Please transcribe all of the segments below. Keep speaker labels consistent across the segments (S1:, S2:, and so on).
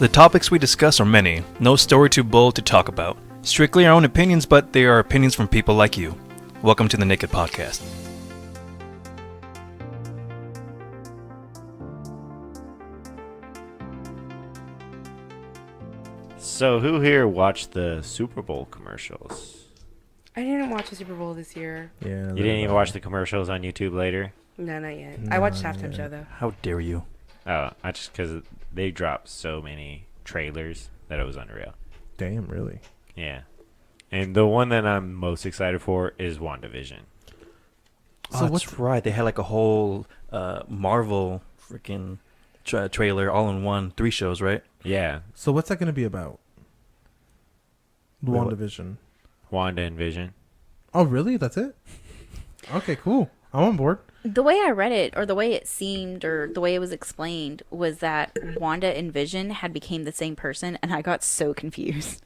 S1: The topics we discuss are many, no story too bold to talk about. Strictly our own opinions, but they are opinions from people like you. Welcome to the Naked Podcast.
S2: So who here watched the Super Bowl commercials?
S3: I didn't watch the Super Bowl this year.
S4: Yeah.
S2: You didn't even watch the commercials on YouTube later?
S3: No, not yet.
S4: No,
S3: I watched
S4: not
S3: Halftime
S4: yet.
S3: Show though.
S1: How dare you?
S2: Oh, I just because they dropped so many trailers that it was unreal.
S4: Damn, really?
S2: Yeah. And the one that I'm most excited for is WandaVision.
S1: So that's right. They had like a whole Marvel freaking trailer all in one. 3 shows, right?
S2: Yeah.
S4: So what's that going to be about?
S1: Wait, what?
S4: WandaVision.
S2: Wanda and Vision.
S4: Oh, really? That's it? Okay, cool. I'm on board.
S5: The way I read it, or the way it seemed, or the way it was explained, was that Wanda and Vision had became the same person, and I got so confused.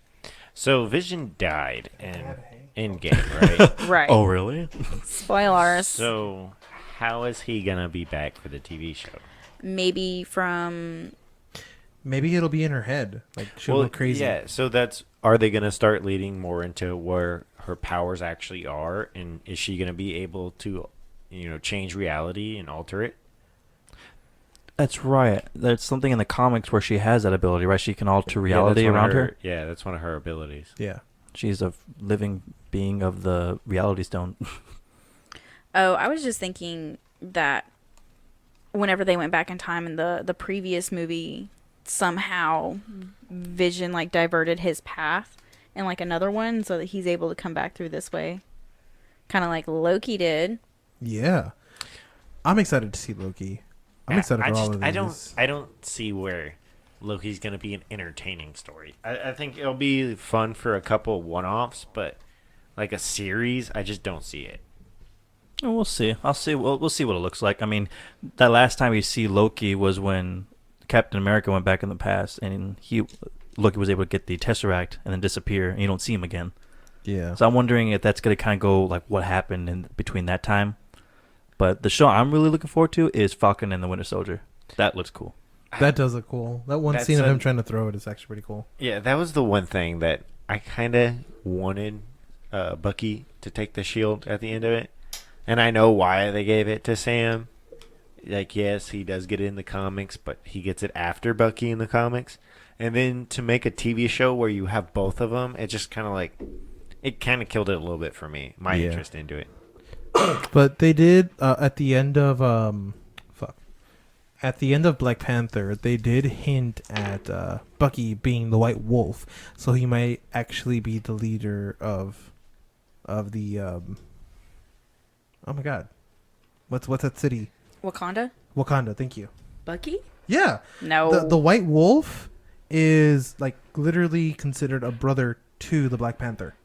S2: So Vision died in Endgame, right?
S5: Right.
S1: Oh, really?
S5: Spoilers.
S2: So how is he going to be back for the TV show?
S5: Maybe from...
S4: Maybe it'll be in her head. Like, she'll go crazy.
S2: Yeah, so are they going to start leading more into where her powers actually are? And is she going to be able to, change reality and alter it?
S1: That's right. There's something in the comics where she has that ability, right? She can alter reality around her.
S2: Yeah, that's one of her abilities.
S4: Yeah.
S1: She's a living being of the reality stone.
S5: Oh, I was just thinking that whenever they went back in time in the previous movie, somehow Vision like diverted his path in like another one so that he's able to come back through this way. Kind of like Loki did.
S4: Yeah. I'm excited to see Loki. I'm excited for all of these.
S2: I don't see where Loki's going to be an entertaining story. I think it'll be fun for a couple one-offs, but like a series, I just don't see it.
S1: Oh, we'll see. We'll see what it looks like. I mean, that last time you see Loki was when Captain America went back in the past, and Loki was able to get the Tesseract and then disappear, and you don't see him again.
S4: Yeah.
S1: So I'm wondering if that's going to kind of go like what happened in between that time. But the show I'm really looking forward to is Falcon and the Winter Soldier. That looks cool.
S4: That does look cool. That one scene of him trying to throw it is actually pretty cool.
S2: Yeah, that was the one thing that I kind of wanted Bucky to take the shield at the end of it. And I know why they gave it to Sam. Like, yes, he does get it in the comics, but he gets it after Bucky in the comics. And then to make a TV show where you have both of them, it just kind of like, it kind of killed it a little bit for me, my interest into it.
S4: But they did, at the end of, at the end of Black Panther, they did hint at Bucky being the White Wolf. So he might actually be the leader of the, oh my god. What's that city?
S5: Wakanda,
S4: thank you.
S3: Bucky?
S4: Yeah.
S5: No.
S4: The White Wolf is like literally considered a brother to the Black Panther.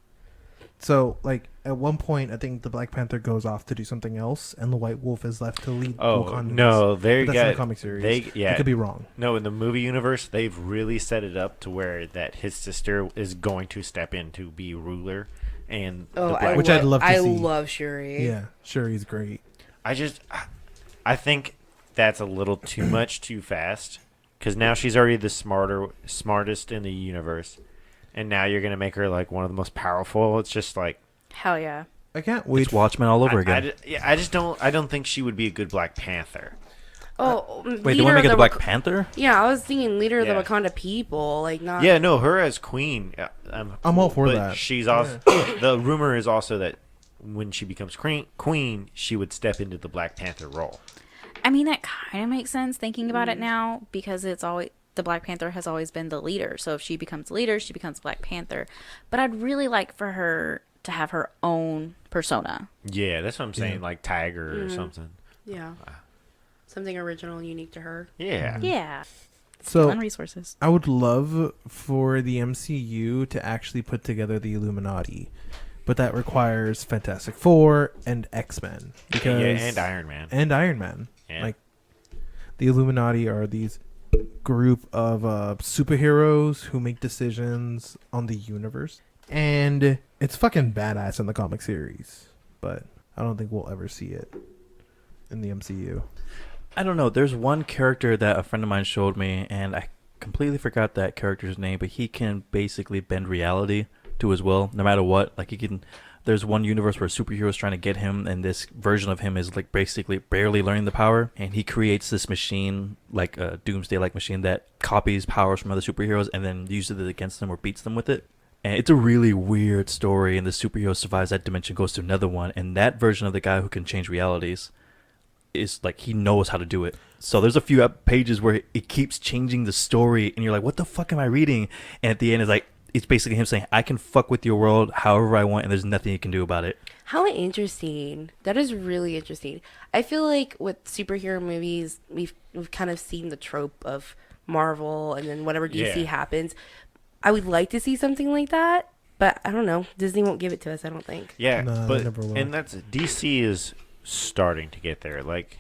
S4: So like at one point I think the Black Panther goes off to do something else and the White Wolf is left to lead Wakanda.
S2: No,
S4: that's in the comic series. I could be wrong.
S2: No, in the movie universe they've really set it up to where that his sister is going to step in to be ruler and
S4: which I'd love to see.
S3: I love Shuri.
S4: Yeah, Shuri's great.
S2: I think that's a little too much too fast because now she's already the smartest in the universe, and now you're gonna make her like one of the most powerful. It's just like
S5: Hell yeah.
S4: I can't wait.
S1: It's Watchmen all over again.
S2: I don't think she would be a good Black Panther.
S3: Oh,
S1: wait, they want to make her the Black Panther?
S3: Yeah, I was thinking leader of the
S2: Yeah.
S3: Wakanda people, like not.
S2: Yeah, no, her as queen.
S4: I'm all for
S2: but
S4: that.
S2: She's also the rumor is also that when she becomes queen, she would step into the Black Panther role.
S5: I mean, that kind of makes sense thinking about it now because it's always the Black Panther has always been the leader. So if she becomes leader, she becomes Black Panther. But I'd really like for her to have her own persona.
S2: Yeah, that's what I'm saying,
S4: Yeah.
S2: like Tiger or something.
S3: Yeah. Something original and unique to her.
S2: Yeah.
S5: Yeah.
S4: So
S5: Stealing resources.
S4: I would love for the MCU to actually put together the Illuminati, but that requires Fantastic Four and X-Men
S2: And Iron Man. Yeah.
S4: Like the Illuminati are these group of superheroes who make decisions on the universe, and it's fucking badass in the comic series. But I don't think we'll ever see it in the MCU.
S1: I don't know. There's one character that a friend of mine showed me, and I completely forgot that character's name, but he can basically bend reality to his will, no matter what. Like he can. There's one universe where a superhero is trying to get him, and this version of him is like basically barely learning the power, and he creates this machine, like a doomsday-like machine that copies powers from other superheroes and then uses it against them or beats them with it. And it's a really weird story, and the superhero survives that dimension, goes to another one, and that version of the guy who can change realities is like, he knows how to do it. So there's a few pages where it keeps changing the story, and you're like, what the fuck am I reading? And at the end, it's like, it's basically him saying, I can fuck with your world however I want, and there's nothing you can do about it.
S3: How interesting. That is really interesting. I feel like with superhero movies, we've kind of seen the trope of Marvel, and then whatever DC happens. I would like to see something like that, but I don't know. Disney won't give it to us, I don't think.
S2: Yeah,
S4: No,
S2: but
S4: they never will.
S2: and that's DC is starting to get there. Like,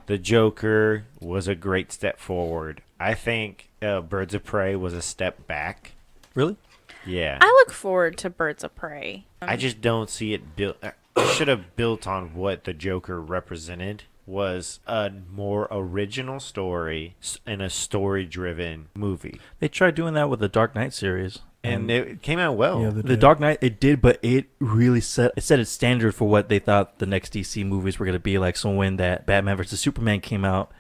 S2: the Joker was a great step forward. I think Birds of Prey was a step back.
S1: Really?
S2: Yeah.
S5: I look forward to Birds of Prey.
S2: I just don't see it built. It should have built on what the Joker represented, was a more original story and a story-driven movie.
S1: They tried doing that with the Dark Knight series.
S2: And it came out well.
S4: Yeah, they
S1: The
S4: did.
S1: Dark Knight, it did, but it really set its standard for what they thought the next DC movies were going to be like. So when that Batman vs. Superman came out,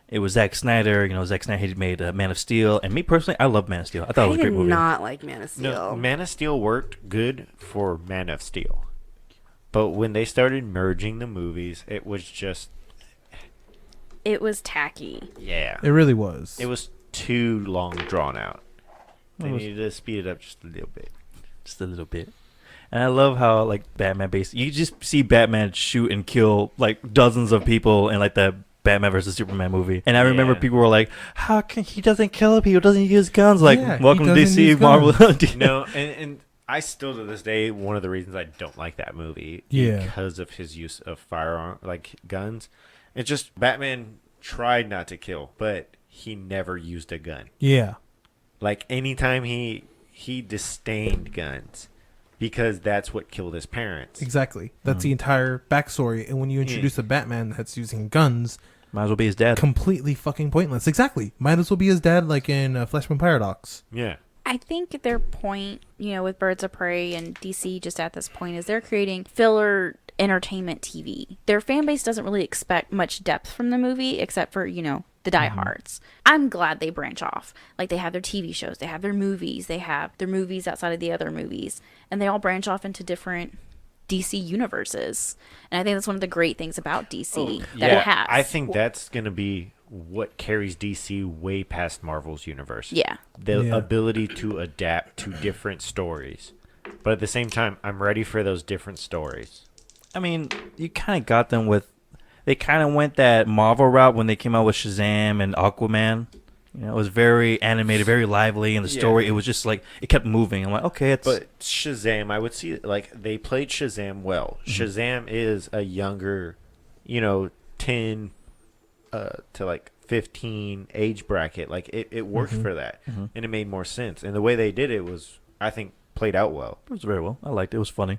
S1: it was Zack Snyder. You know, Zack Snyder had made Man of Steel. And me personally, I love Man of Steel. I thought it was a great
S3: did
S1: movie.
S3: not like Man of Steel.
S2: No, Man of Steel worked good for Man of Steel. But when they started merging the movies, it was just...
S5: It was tacky.
S2: Yeah.
S4: It really was.
S2: It was too long drawn out. They
S1: It was-
S2: needed to speed it up just a little bit.
S1: Just a little bit. And I love how, like, Batman you just see Batman shoot and kill, like, dozens of people in, like, the Batman versus Superman movie. And I remember
S2: Yeah.
S1: people were like, how can he doesn't kill people, doesn't use guns? Like,
S4: Yeah, he
S1: welcome to
S4: doesn't
S1: DC,
S4: use
S1: Marvel.
S2: No, and I still to this day, one of the reasons I don't like that movie,
S4: Yeah.
S2: because of his use of firearm, like guns. It's just Batman tried not to kill, but he never used a gun.
S4: Yeah.
S2: Like, anytime he disdained guns, because that's what killed his parents.
S4: Exactly. That's the entire backstory. And when you introduce a Batman that's using guns,
S1: Might as well be his dad.
S4: completely fucking pointless. Exactly. Might as well be his dad, like in Fleshman Paradox.
S2: Yeah.
S5: I think their point, with Birds of Prey and DC just at this point is they're creating filler entertainment TV. Their fan base doesn't really expect much depth from the movie except for, the diehards. I'm glad they branch off. Like, they have their TV shows, they have their movies, they have their movies outside of the other movies, and they all branch off into different DC universes. And I think that's one of the great things about DC that it has.
S2: I think that's going to be what carries DC way past Marvel's universe.
S5: Yeah.
S2: The
S4: Yeah.
S2: ability to adapt to different stories. But at the same time, I'm ready for those different stories.
S1: I mean, you kind of got them with... They kind of went that Marvel route when they came out with Shazam and Aquaman. It was very animated, very lively, and the story, it was just like, it kept moving. I'm like, okay, it's...
S2: But Shazam, I would see, like, they played Shazam well. Shazam is a younger, 10 to like 15 age bracket. Like, it worked for that. And it made more sense. And the way they did it was, I think, played out well.
S1: It was very well. I liked it. It was funny.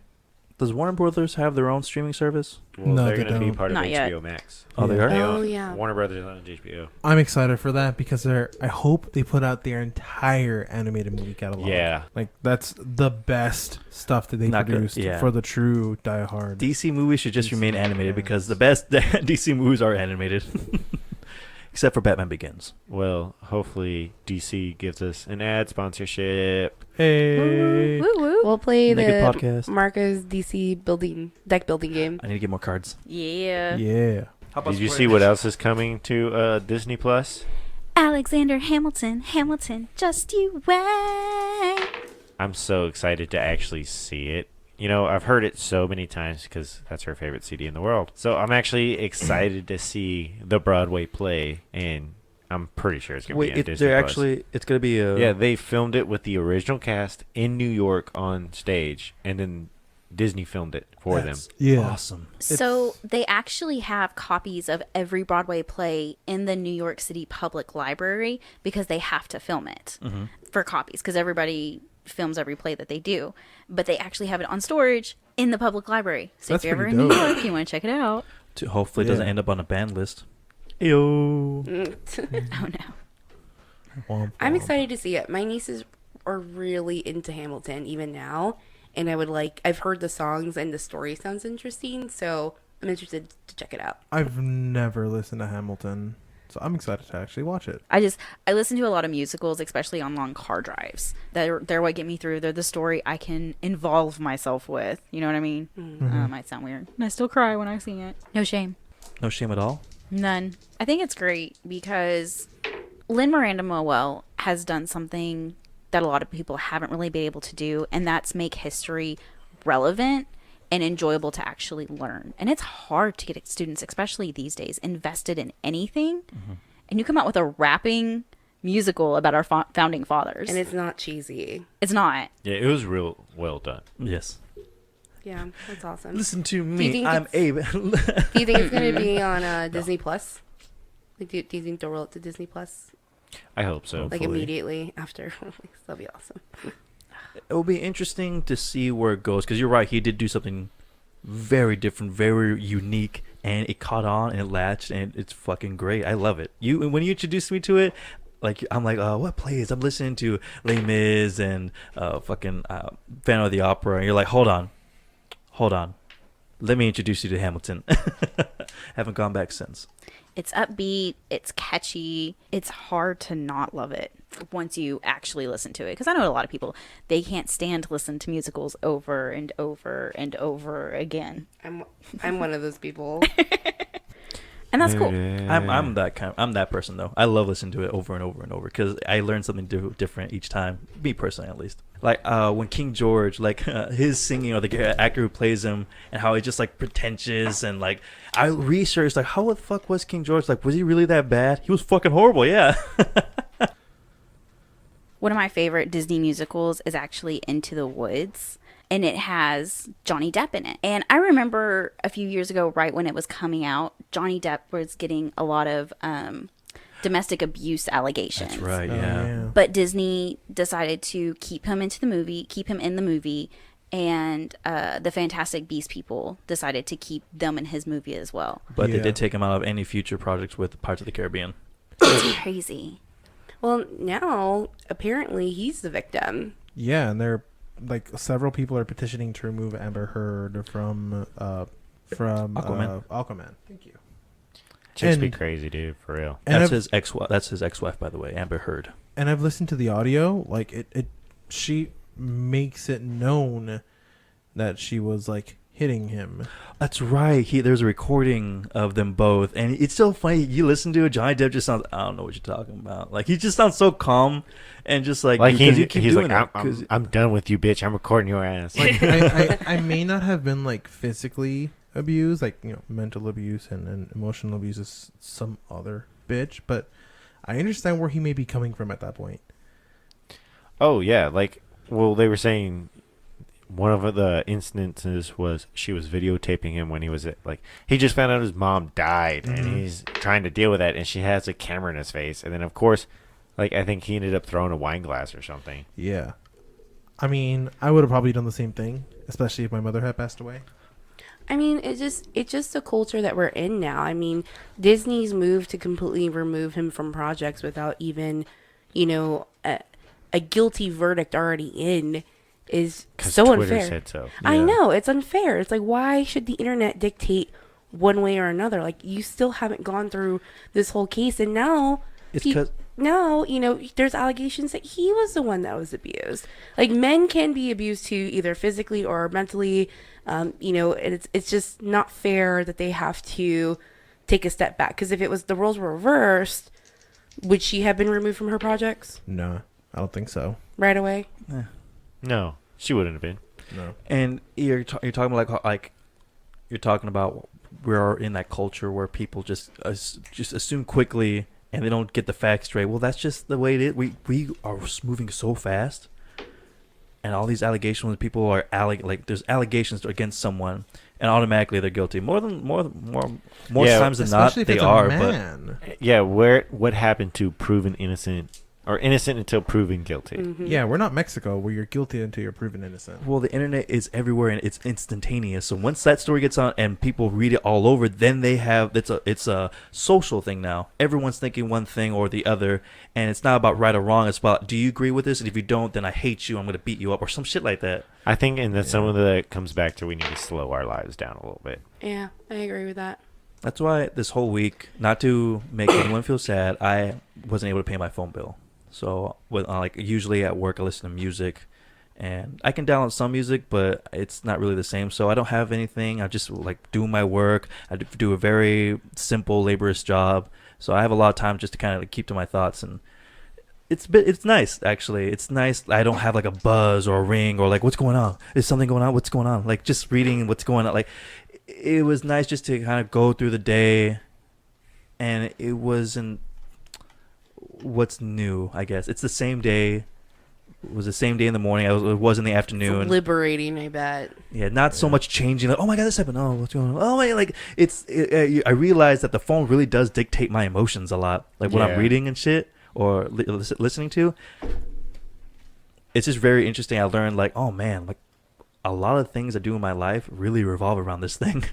S1: Does Warner Brothers have their own streaming service?
S2: Well,
S4: No,
S2: they're
S4: they
S2: going to be
S4: don't.
S2: part of
S5: Not
S2: HBO
S5: yet.
S2: Max.
S1: Oh, they are?
S2: They
S3: Oh,
S2: own-
S3: yeah.
S2: Warner Brothers owns HBO.
S4: I'm excited for that because I hope they put out their entire animated movie catalog.
S2: Yeah.
S4: Like, that's the best stuff that they
S1: Not good,
S4: produced
S1: yeah.
S4: for the true diehard.
S1: DC movies should just
S4: DC,
S1: remain animated
S4: yes.
S1: because the best DC movies are animated. Except for Batman Begins.
S2: Well, hopefully DC gives us an ad sponsorship.
S4: Hey.
S5: Woo woo.
S3: We'll play
S1: Make a
S3: the
S1: podcast.
S3: Marco's DC deck building game.
S1: I need to get more cards.
S5: Yeah.
S4: Yeah.
S2: Did you see what else is coming to Disney Plus?
S5: Alexander Hamilton, just you wait.
S2: I'm so excited to actually see it. I've heard it so many times because that's her favorite CD in the world. So I'm actually excited to see the Broadway play, and I'm pretty sure it's going to be on Disney Plus.
S1: it's going to be a...
S2: Yeah, they filmed it with the original cast in New York on stage, and then Disney filmed it for them.
S1: That's
S4: Yeah.
S1: awesome.
S5: So they actually have copies of every Broadway play in the New York City Public Library because they have to film it for copies because everybody films every play that they do. But they actually have it on storage in the public library. So
S4: That's
S5: if you're ever
S4: pretty
S5: in New
S4: dope.
S5: York, you want to check it out.
S1: Hopefully it doesn't
S4: Yeah.
S1: end up on a banned list. Ew.
S5: Oh no.
S4: Womp
S3: I'm
S4: womp.
S3: excited to see it. My nieces are really into Hamilton even now, and I've heard the songs and the story sounds interesting, so I'm interested to check it out.
S4: I've never listened to Hamilton, so I'm excited to actually watch it.
S5: I listen to a lot of musicals, especially on long car drives. They're what get me through. They're the story I can involve myself with. You know what I mean? Might sound weird. And I still cry when I sing it. No shame.
S1: No shame at all.
S5: None. I think it's great because Lin-Manuel has done something that a lot of people haven't really been able to do, and that's make history relevant and enjoyable to actually learn. And it's hard to get students, especially these days, invested in anything. And you come out with a rapping musical about our founding fathers.
S3: And it's not cheesy.
S5: It's not.
S2: Yeah, it was real well done.
S1: Yes.
S3: Yeah, that's awesome.
S1: Listen to
S3: you
S1: me.
S3: think
S1: I'm Abe.
S3: Do you think it's going to be on Disney Plus? Like, do you think they'll roll it to Disney Plus?
S2: I hope so.
S3: Like
S1: Hopefully.
S3: immediately after release? That'll be awesome.
S1: It will be interesting to see where it goes because you're right. He did do something very different, very unique, and it caught on and it latched, and it's fucking great. I love it. When you introduced me to it, like I'm like, what plays? I'm listening to Les Mis and fucking Phantom of the Opera, and you're like, hold on, let me introduce you to Hamilton. Haven't gone back since.
S5: It's upbeat. It's catchy. It's hard to not love it once you actually listen to it. Because I know a lot of people, they can't stand to listen to musicals over and over and over again.
S3: I'm one of those people.
S5: And that's cool.
S1: I'm that person though. I love listening to it over and over and over because I learn something different each time. Me personally, at least. Like when King George, like his singing, or the actor who plays him, and how he's just like pretentious, and like I researched like how the fuck was King George? Like, was he really that bad? He was fucking horrible. Yeah.
S5: One of my favorite Disney musicals is actually Into the Woods, and it has Johnny Depp in it. And I remember a few years ago, right when it was coming out, Johnny Depp was getting a lot of domestic abuse allegations.
S1: That's right.
S4: Oh,
S1: Yeah.
S5: But Disney decided to keep him in the movie, and the Fantastic Beast people decided to keep them in his movie as well.
S1: But they
S4: Yeah.
S1: did take him out of any future projects with Pirates of the Caribbean.
S5: It's crazy.
S3: Well, now apparently he's the victim.
S4: Yeah, and they're like several people are petitioning to remove Amber Heard from
S1: Aquaman.
S4: Aquaman. Thank you.
S2: Chicks be
S4: And-
S2: crazy, dude, for real.
S4: And
S1: That's
S4: I've,
S1: his ex-wife. That's his ex-wife, by the way, Amber Heard.
S4: and I've listened to the audio. Like she makes it known that she was like hitting him.
S1: That's right. There's a recording of them both, and it's so funny. You listen to it, Johnny Depp just sounds. I don't know what you're talking about. Like he just sounds so calm and just like
S2: Like
S1: you keep
S2: he's
S1: doing
S2: like,
S1: it, 'cause-
S2: I'm done with you, bitch. I'm recording your ass.
S4: Like I may not have been like physically abused, like mental abuse and emotional abuse is some other bitch, but I understand where he may be coming from at that point.
S2: Oh yeah, like they were saying one of the instances was she was videotaping him when he was he just found out his mom died and he's trying to deal with that, and she has a camera in his face, and then of course I think he ended up throwing a wine glass or something.
S4: Yeah, I mean, I would have probably done the same thing, especially if my mother had passed away.
S3: I mean, it's just the culture that we're in now. I mean, Disney's move to completely remove him from projects without even, a guilty verdict already in is so
S2: Twitter
S3: unfair.
S2: said so.
S3: I
S4: Yeah.
S3: know, it's unfair. It's like, why should the internet dictate one way or another? Like, you still haven't gone through this whole case, and now
S1: It's 'cause-
S3: now, there's allegations that he was the one that was abused. Like, men can be abused too, either physically or mentally. And it's just not fair that they have to take a step back. Because if it was the roles were reversed, would she have been removed from her projects
S4: No, I don't think so.
S3: right away?
S2: No, she wouldn't have been.
S4: No.
S1: And you're talking about like you're talking about we're in that culture where people just assume quickly and they don't get the facts straight. Well, that's just the way it is. We are moving so fast, and all these allegations when people are there's allegations against someone, and automatically they're guilty. More
S2: Yeah,
S1: times than not,
S4: Especially if
S1: they
S4: it's a
S1: are.
S4: man.
S2: Yeah, what happened to proven innocent or innocent until proven guilty.
S3: Mhm.
S4: Yeah, we're not Mexico where you're guilty until you're proven innocent.
S1: Well, the internet is everywhere and it's instantaneous. So once that story gets on and people read it all over, then they have it's a social thing now. Everyone's thinking one thing or the other, and it's not about right or wrong. It's about, do you agree with this? And if you don't, then I hate you. I'm going to beat you up or some shit like that.
S2: I think, and then some of that comes back to we need to slow our lives down a little bit.
S3: Yeah, I agree with that.
S1: That's why this whole week, not to make anyone feel sad, I wasn't able to pay my phone bill. So, like usually at work, I listen to music, and I can download some music, but it's not really the same. So I don't have anything. I just like do my work. I do a very simple, laborious job. So I have a lot of time just to kind of like keep to my thoughts, and it's nice actually. It's nice. I don't have like a buzz or a ring or like what's going on. Is something going on? What's going on? Like just reading what's going on. Like it was nice just to kind of go through the day, and it wasn't. What's new, I guess. It's the same day. It was the same day in the morning. It was in the afternoon.
S3: It's liberating, I bet.
S1: Yeah, not so much changing. Like, oh my god, this happened. Oh, what's going on? Oh my, like I realized that the phone really does dictate my emotions a lot. Like when I'm reading and shit or listening to. It's just very interesting. I learned like, oh man, like a lot of things I do in my life really revolve around this thing.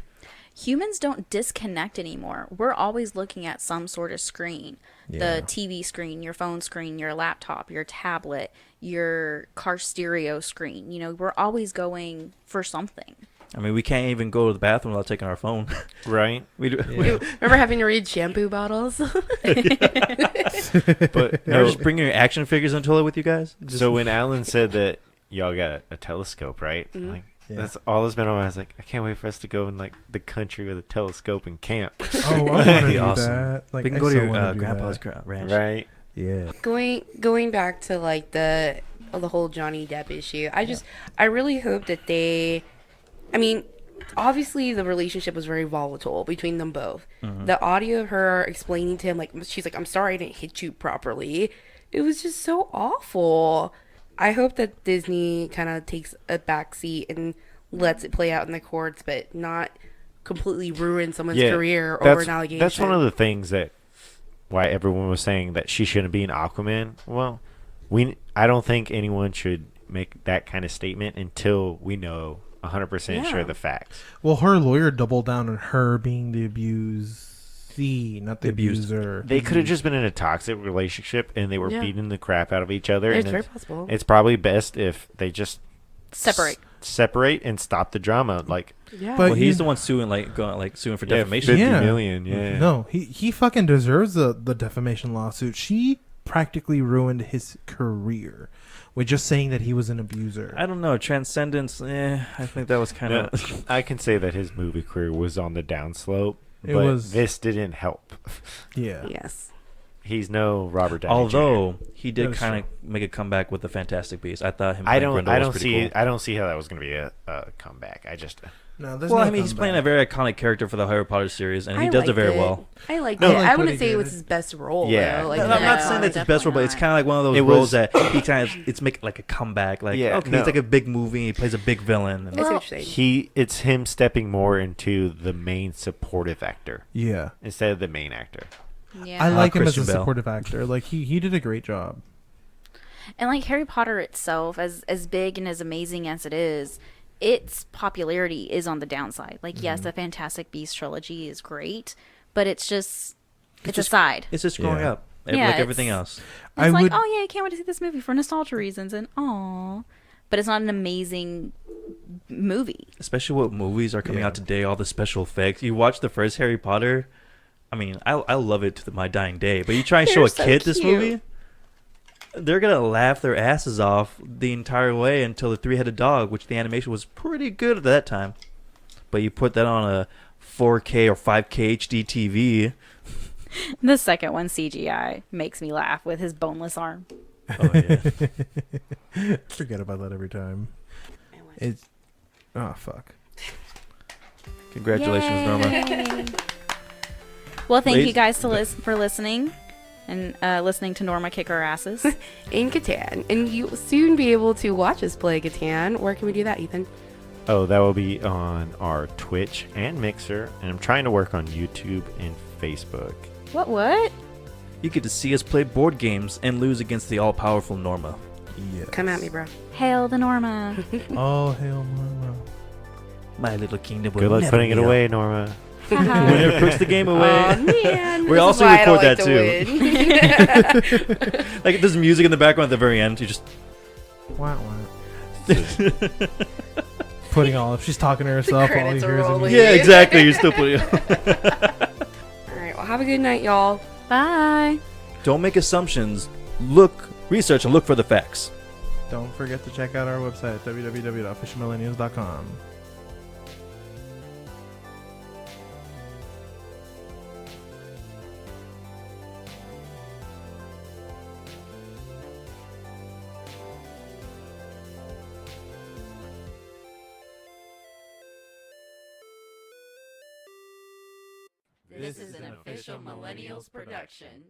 S5: Humans don't disconnect anymore. We're always looking at some sort of screen.
S4: Yeah.
S5: The TV screen, your phone screen, your laptop, your tablet, your car stereo screen. You know, we're always going for something.
S1: I mean, we can't even go to the bathroom without taking our phone.
S2: Right?
S1: we do.
S4: Yeah.
S3: Remember having to read shampoo bottles?
S2: But
S1: Never just bring your action figures on the toilet with you guys.
S2: so when Alan said that y'all got a telescope, right?
S3: Mhm.
S2: Like,
S4: Yeah.
S2: that's all that's been on. I was like, I can't wait for us to go in like the country with a telescope and camp.
S4: Oh, I want to
S1: Be
S4: do
S1: awesome.
S4: that. Like,
S1: We can
S4: I
S1: go to
S4: so
S1: your
S4: wanna do
S1: grandpa's
S4: that.
S1: ranch.
S2: Right?
S4: Yeah.
S3: Going back to like the whole Johnny Depp issue, I really hope that I mean, obviously the relationship was very volatile between them both.
S1: Mhm.
S3: The audio of her explaining to him, like, she's like, I'm sorry I didn't hit you properly. It was just so awful. I hope that Disney kind of takes a backseat and lets it play out in the courts, but not completely ruin someone's career over an allegation.
S2: That's one of the things that why everyone was saying that she shouldn't be an Aquaman. Well, I don't think anyone should make that kind of statement until we know 100% sure the facts.
S4: Well, her lawyer doubled down on her being the abusee, not the abuser.
S2: They could have just been in a toxic relationship and they were beating the crap out of each other.
S3: It's
S2: and
S3: very possible.
S2: It's probably best if they just
S5: Separate.
S2: and stop the drama. Like,
S3: Yeah.
S4: But
S1: Well, he's
S4: you-
S1: the one suing, like going, like suing for
S2: yeah,
S1: defamation.
S2: 50
S4: Yeah.
S2: million, yeah.
S4: No, he fucking deserves the defamation lawsuit. She practically ruined his career with just saying that he was an abuser.
S1: I don't know. Transcendence. I think that was kind
S2: No,
S1: of.
S2: I can say that his movie career was on the downslope,
S4: It
S2: but
S4: was-
S2: this didn't help.
S4: Yeah.
S3: Yes.
S2: He's no Robert Downey
S1: Although
S2: Jr.
S1: he did
S4: That is
S1: kind of make a comeback with the Fantastic Beasts. I thought him.
S2: I
S1: playing
S2: don't
S1: Grendel was
S2: see
S1: pretty cool.
S2: I don't see how that was going to be a comeback. I just
S4: No, there's
S1: Well,
S4: no
S1: I mean, he's playing a
S4: comeback.
S1: very iconic character for the Harry Potter series, and he
S3: I
S1: does it
S3: liked
S1: very well.
S3: I liked
S2: No,
S3: it.
S4: I
S3: I
S4: liked
S3: wouldn't
S4: what
S3: say
S4: he
S3: it was
S4: did.
S3: his best role.
S2: Yeah.
S3: Though. Like,
S1: No, I'm not saying that's his best role, but it's kind of like one of those
S2: It
S1: roles
S2: was-
S1: that he kind of it's make like a comeback. Like,
S2: Yeah,
S1: okay,
S2: no.
S1: it's like a big movie. He plays a big villain. And
S3: I see
S5: Well,
S3: what you're saying.
S2: it's him stepping more into the main supportive actor
S4: Yeah.
S2: instead of the main actor.
S5: Yeah.
S4: I like him as a
S1: Christian Bale.
S4: supportive actor. Like he did a great job.
S5: And like Harry Potter itself, as big and as amazing as it is, its popularity is on the downside. Like, yes, the Fantastic Beasts trilogy is great, but it's just it's
S1: just-
S5: a side.
S1: it's just growing
S4: Yeah.
S1: up,
S5: Yeah,
S1: like everything
S5: it's-
S1: else.
S5: It's
S4: I
S5: like,
S4: would-
S5: oh yeah, I can't wait to see this movie for nostalgia reasons, and aw, but it's not an amazing movie.
S1: Especially what movies are coming
S4: Yeah.
S1: out today, all the special effects. You watch the first Harry Potter. I mean, I love it to my dying day. But you try and show
S3: They're
S1: a
S3: so
S1: kid this
S3: cute.
S1: movie, they're gonna laugh their asses off the entire way until the three-headed dog, which the animation was pretty good at that time. But you put that on a 4K or 5K HD TV.
S5: The second one, CGI, makes me laugh with his boneless arm.
S1: Oh yeah.
S4: Forget about that every time. It's oh fuck.
S1: Congratulations, Norma.
S5: Yay. Well, thank you
S1: Ladies-
S5: guys for listening and listening to Norma kick our asses.
S3: In Catan. And you'll soon be able to watch us play Catan. Where can we do that, Ethan?
S2: Oh, that will be on our Twitch and Mixer, and I'm trying to work on YouTube and Facebook.
S5: What?
S1: you get to see us play board games and lose against the all-powerful Norma.
S4: Yes.
S3: Come at me, bro.
S5: Hail the Norma.
S4: Oh, hell no.
S1: My little kingdom will
S2: Good luck
S1: never
S2: putting it
S1: be
S2: away, Norma.
S1: Whenever puts the game away.
S3: Aw, man.
S1: We
S3: This is
S1: also
S3: why I don't
S1: record
S3: like
S1: that
S3: to win.
S1: Like if there's music in the background at the very end, you just
S4: Wah, wah. Putting all up. She's talking to herself. All you
S3: credits are
S4: hear is a
S3: rolling.
S1: yeah, exactly. You're still putting.
S3: All right. Well, have a good night, y'all.
S5: Bye.
S1: Don't make assumptions. Look, research, and look for the facts.
S4: Don't forget to check out our website, www.officialmillennials.com.
S6: This is an official Millennials production.